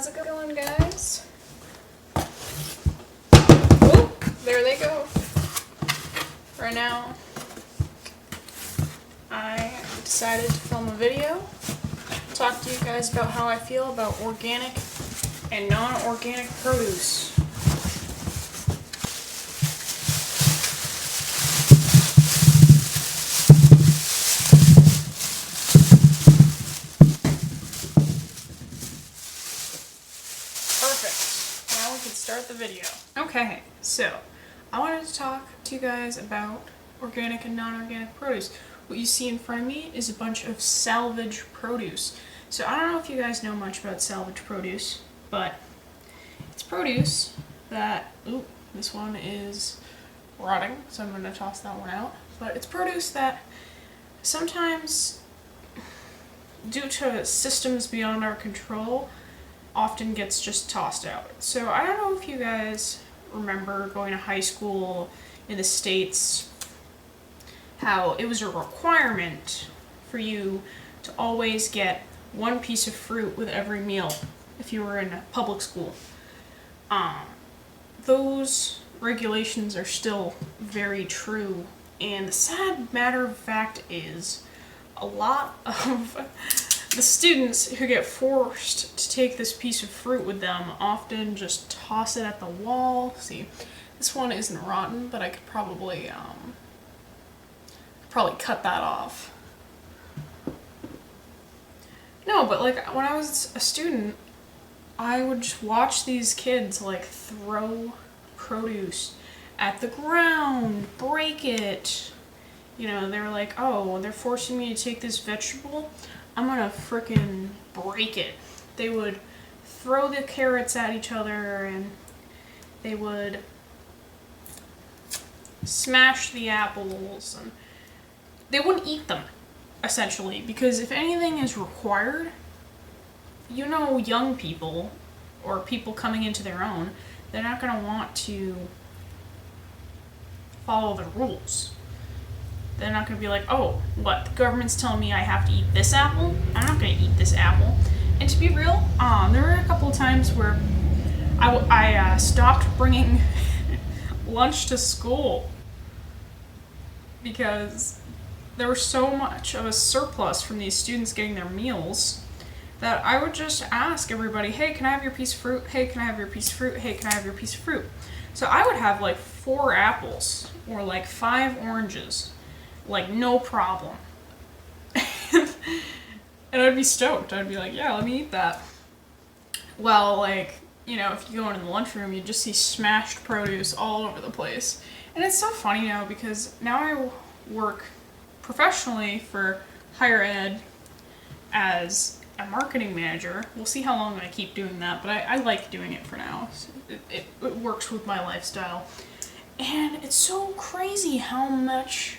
How's it going, guys? Oh, there they go. Right now, I decided to film a video, talk to you guys about how I feel about organic and non-organic produce. Perfect. Now we can start the video. Okay, so I wanted to talk to you guys about organic and non-organic produce. What you see in front of me is a bunch of salvage produce. So I don't know if you guys know much about salvage produce, but it's produce that, ooh, this one is rotting, so I'm going to toss that one out. But it's produce that sometimes, due to systems beyond our control, often gets just tossed out. So I don't know if you guys remember going to high school in the States, how it was a requirement for you to always get one piece of fruit with every meal if you were in a public school. Those regulations are still very true, and the sad matter of fact is a lot of the students who get forced to take this piece of fruit with them often just toss it at the wall. See, this one isn't rotten, but I could probably cut that off. No, but like when I was a student, I would just watch these kids like throw produce at the ground, break it. You know, they're like, oh, they're forcing me to take this vegetable, I'm gonna frickin' break it. They would throw the carrots at each other, and they would smash the apples, and they wouldn't eat them, essentially, because if anything is required, you know, young people or people coming into their own, they're not gonna want to follow the rules. They're not going to be like, oh, what, the government's telling me I have to eat this apple? I'm not going to eat this apple. And to be real, there were a couple of times where I stopped bringing lunch to school because there was so much of a surplus from these students getting their meals that I would just ask everybody, hey, can I have your piece of fruit? Hey, can I have your piece of fruit? Hey, can I have your piece of fruit? So I would have like 4 apples or like 5 oranges. Like, no problem. And I'd be stoked. I'd be like, yeah, let me eat that. Well, like, you know, if you go into the lunchroom, you just see smashed produce all over the place. And it's so funny now because now I work professionally for higher ed as a marketing manager. We'll see how long I keep doing that, but I like doing it for now. So it works with my lifestyle. And it's so crazy how much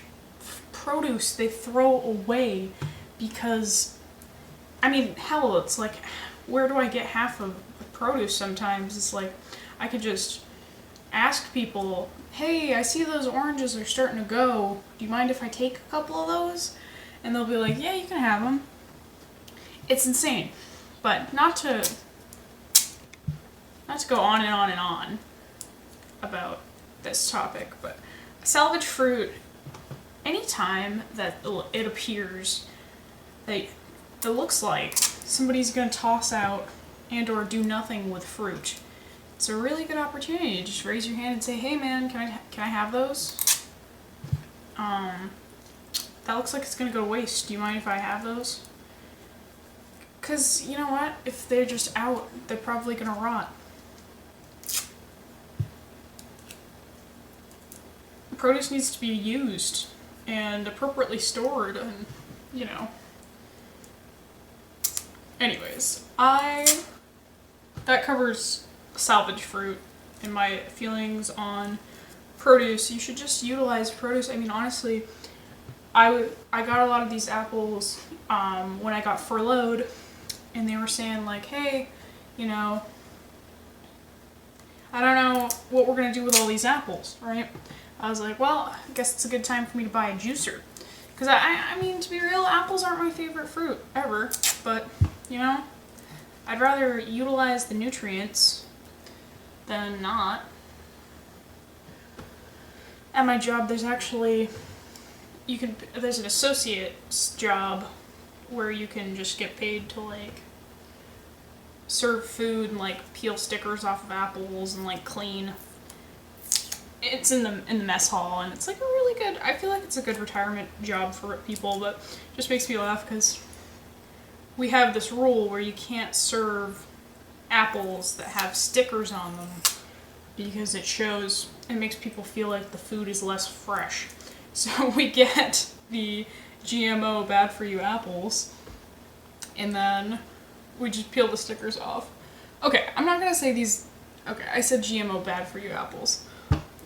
produce they throw away because, I mean, hell, it's like, where do I get half of the produce sometimes? It's like, I could just ask people, hey, I see those oranges are starting to go. Do you mind if I take a couple of those? And they'll be like, yeah, you can have them. It's insane. But not to go on and on and on about this topic, but salvage fruit, anytime that it appears that it looks like somebody's going to toss out and or do nothing with fruit, it's a really good opportunity to just raise your hand and say, hey man, can I have those? That looks like it's going to go to waste. Do you mind if I have those? Because, you know what? If they're just out, they're probably going to rot. Produce needs to be used and appropriately stored, and, you know. Anyways, that covers salvage fruit and my feelings on produce. You should just utilize produce. I mean, honestly, I got a lot of these apples when I got furloughed, and they were saying like, hey, you know, I don't know what we're gonna do with all these apples, right? I was like, well, I guess it's a good time for me to buy a juicer. Because I mean, to be real, apples aren't my favorite fruit ever, but, you know, I'd rather utilize the nutrients than not. At my job, there's actually, there's an associate's job where you can just get paid to like serve food and like peel stickers off of apples and like clean. It's in the mess hall, and it's like a really good, I feel like it's a good retirement job for people, but it just makes me laugh because we have this rule where you can't serve apples that have stickers on them because it makes people feel like the food is less fresh. So we get the GMO bad for you apples, and then we just peel the stickers off. Okay, I'm not gonna say these, okay, I said GMO bad for you apples.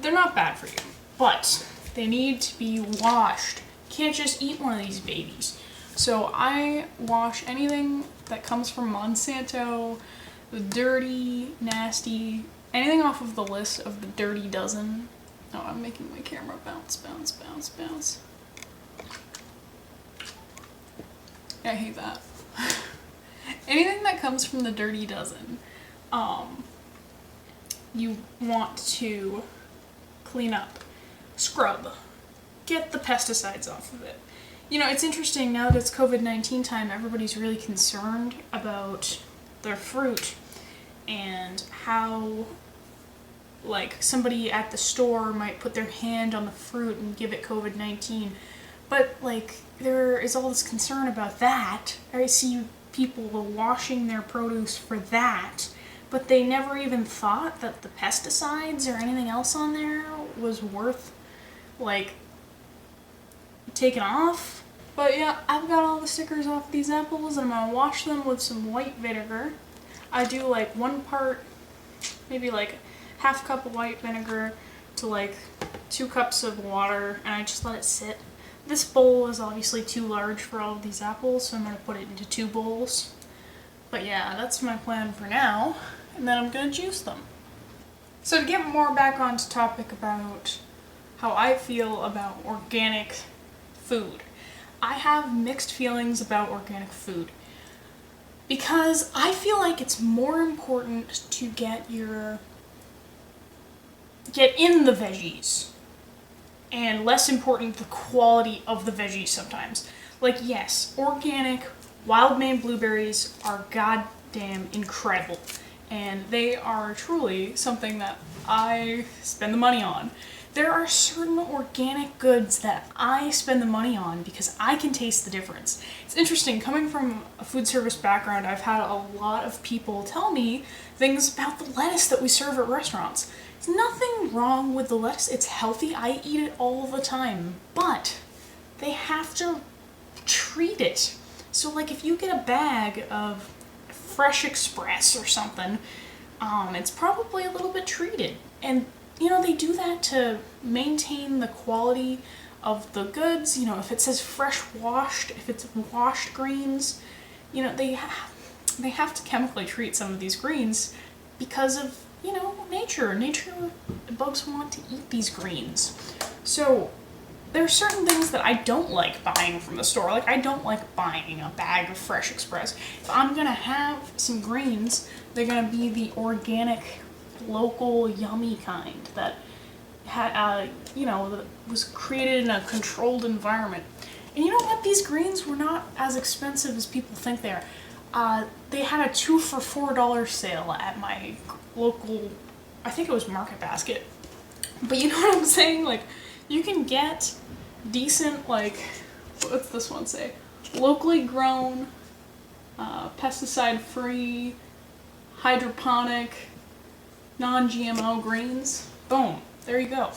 They're not bad for you, but they need to be washed. You can't just eat one of these babies. So I wash anything that comes from Monsanto, the dirty, nasty, anything off of the list of the dirty dozen. Oh, I'm making my camera bounce, bounce, bounce, bounce. I hate that. Anything that comes from the dirty dozen, you want to clean up, scrub, get the pesticides off of it. You know, it's interesting now that it's COVID-19 time, everybody's really concerned about their fruit and how, like, somebody at the store might put their hand on the fruit and give it COVID-19. But, like, there is all this concern about that. I see people washing their produce for that, but they never even thought that the pesticides or anything else on there was worth, like, taken off. But yeah, I've got all the stickers off these apples, and I'm gonna wash them with some white vinegar. I do like 1 part, maybe like half cup of white vinegar to like 2 cups of water, and I just let it sit. This bowl is obviously too large for all of these apples, so I'm gonna put it into 2 bowls. But yeah, that's my plan for now, and then I'm gonna juice them. So to get more back onto topic about how I feel about organic food, I have mixed feelings about organic food because I feel like it's more important to get in the veggies and less important the quality of the veggies sometimes. Like, yes, organic wild Maine blueberries are goddamn incredible, and they are truly something that I spend the money on. There are certain organic goods that I spend the money on because I can taste the difference. It's interesting, coming from a food service background, I've had a lot of people tell me things about the lettuce that we serve at restaurants. There's nothing wrong with the lettuce, it's healthy, I eat it all the time, but they have to treat it. So like if you get a bag of Fresh Express or something, it's probably a little bit treated. And you know, they do that to maintain the quality of the goods. You know, if it says fresh washed, if it's washed greens, you know, they have to chemically treat some of these greens because of, you know, nature. Bugs want to eat these greens. So there are certain things that I don't like buying from the store. Like, I don't like buying a bag of Fresh Express. If I'm gonna have some greens, they're gonna be the organic, local, yummy kind that had, you know, that was created in a controlled environment. And you know what? These greens were not as expensive as people think they are. They had a 2 for $4 sale at my local, I think it was Market Basket. But you know what I'm saying? Like, you can get decent, like, what's this one say? Locally grown, pesticide-free, hydroponic, non-GMO greens. Boom. There you go.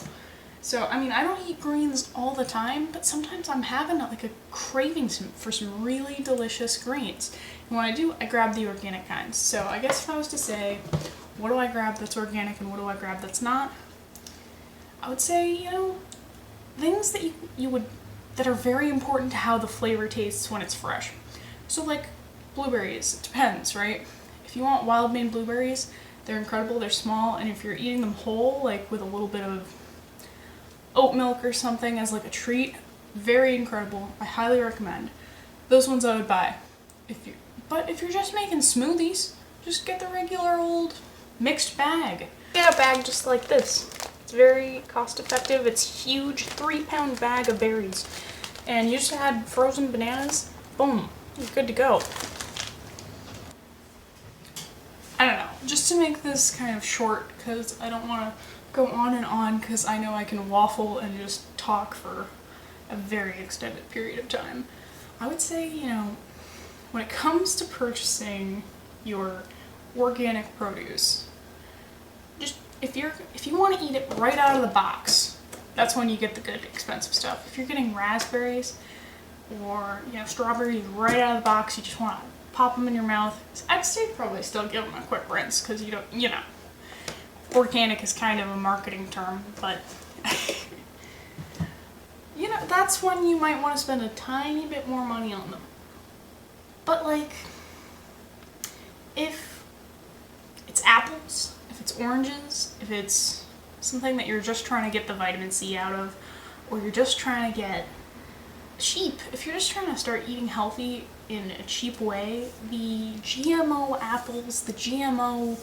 So, I mean, I don't eat greens all the time, but sometimes I'm having like a craving for some really delicious greens. And when I do, I grab the organic kinds. So I guess if I was to say, what do I grab that's organic and what do I grab that's not? I would say, you know, things that that are very important to how the flavor tastes when it's fresh. So like blueberries, it depends, right? If you want wild Maine blueberries, they're incredible, they're small, and if you're eating them whole, like with a little bit of oat milk or something as like a treat, very incredible. I highly recommend. Those ones I would buy. But if you're just making smoothies, just get the regular old mixed bag. Get a bag just like this. It's very cost effective. It's huge, 3-pound bag of berries. And you just add frozen bananas, boom, you're good to go. I don't know, just to make this kind of short, because I don't want to go on and on, because I know I can waffle and just talk for a very extended period of time. I would say, you know, when it comes to purchasing your organic produce, just if you want to eat it right out of the box, that's when you get the good expensive stuff. If you're getting raspberries or, you know, strawberries right out of the box, you just want to pop them in your mouth. I'd say probably still give them a quick rinse, because you don't, you know, organic is kind of a marketing term, but you know, that's when you might want to spend a tiny bit more money on them. But like, if it's apples, if it's oranges, if it's something that you're just trying to get the vitamin C out of, or you're just trying to get cheap, if you're just trying to start eating healthy in a cheap way, the GMO apples, the GMO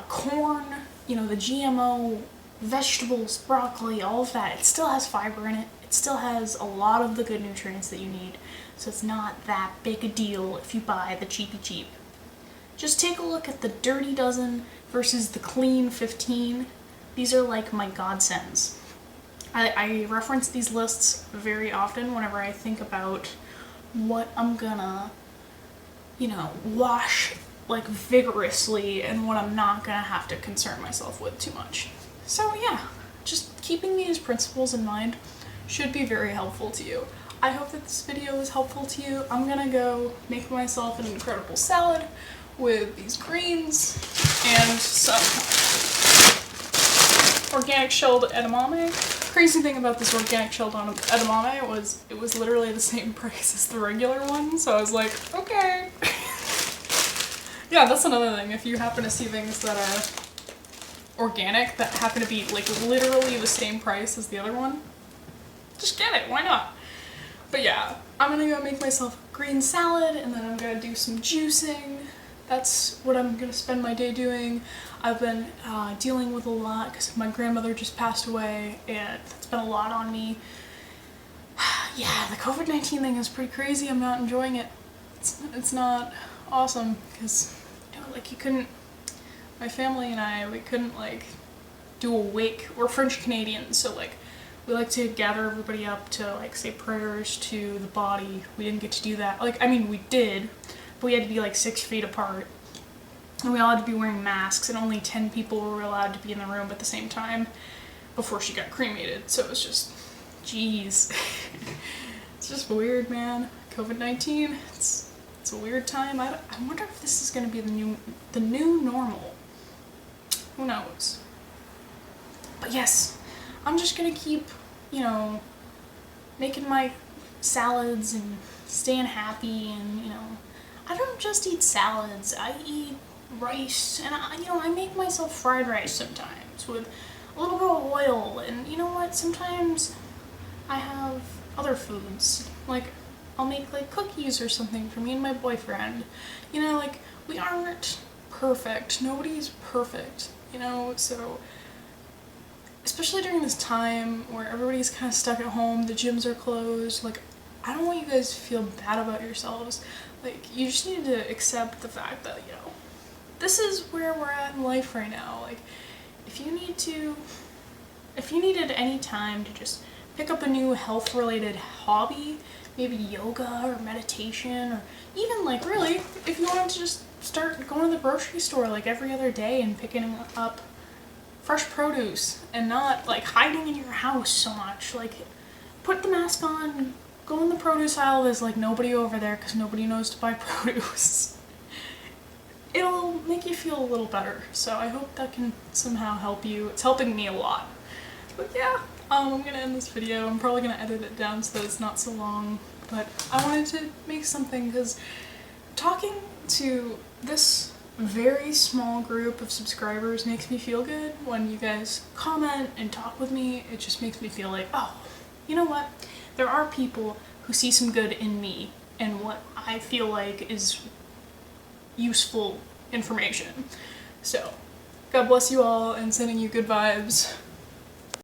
corn, you know, the GMO vegetables, broccoli, all of that, it still has fiber in it. It still has a lot of the good nutrients that you need. So it's not that big a deal if you buy the cheapy cheap. Just take a look at the Dirty Dozen versus the Clean 15. These are like my godsends. I reference these lists very often whenever I think about what I'm gonna, you know, wash like vigorously and what I'm not gonna have to concern myself with too much. So yeah, just keeping these principles in mind should be very helpful to you. I hope that this video was helpful to you. I'm gonna go make myself an incredible salad with these greens and some organic shelled edamame. Crazy thing about this organic shelled edamame was it was literally the same price as the regular one, so I was like, okay. Yeah, that's another thing. If you happen to see things that are organic that happen to be like literally the same price as the other one, just get it, why not? But yeah, I'm gonna go make myself a green salad and then I'm gonna do some juicing. That's what I'm gonna spend my day doing. I've been dealing with a lot because my grandmother just passed away and it's been a lot on me. Yeah, the COVID-19 thing is pretty crazy. I'm not enjoying it. It's not awesome because, you know, like you couldn't, my family and I, we couldn't like do a wake. We're French Canadians, so like we like to gather everybody up to like say prayers to the body. We didn't get to do that. Like, I mean, we did, but we had to be like 6 feet apart. And we all had to be wearing masks, and only 10 people were allowed to be in the room at the same time before she got cremated. So it was just, jeez. It's just weird, man. COVID-19, it's a weird time. I wonder if this is going to be the new normal. Who knows? But yes, I'm just going to keep, you know, making my salads and staying happy, and, you know, I don't just eat salads. I eat rice, and I make myself fried rice sometimes with a little bit of oil, and you know what, sometimes I have other foods, like I'll make like cookies or something for me and my boyfriend. You know, like we aren't perfect, nobody's perfect, you know, so especially during this time where everybody's kind of stuck at home, the gyms are closed, like I don't want you guys to feel bad about yourselves. Like, you just need to accept the fact that, you know, this is where we're at in life right now. Like, if you needed any time to just pick up a new health-related hobby, maybe yoga or meditation, or even, like, really, if you wanted to just start going to the grocery store, like, every other day and picking up fresh produce and not, like, hiding in your house so much. Like, put the mask on, go in the produce aisle, there's like nobody over there because nobody knows to buy produce. It'll make you feel a little better, so I hope that can somehow help you. It's helping me a lot. But yeah, I'm gonna end this video. I'm probably gonna edit it down so that it's not so long, but I wanted to make something because talking to this very small group of subscribers makes me feel good. When you guys comment and talk with me, it just makes me feel like, oh, you know what? There are people who see some good in me and what I feel like is useful information. So, God bless you all and sending you good vibes.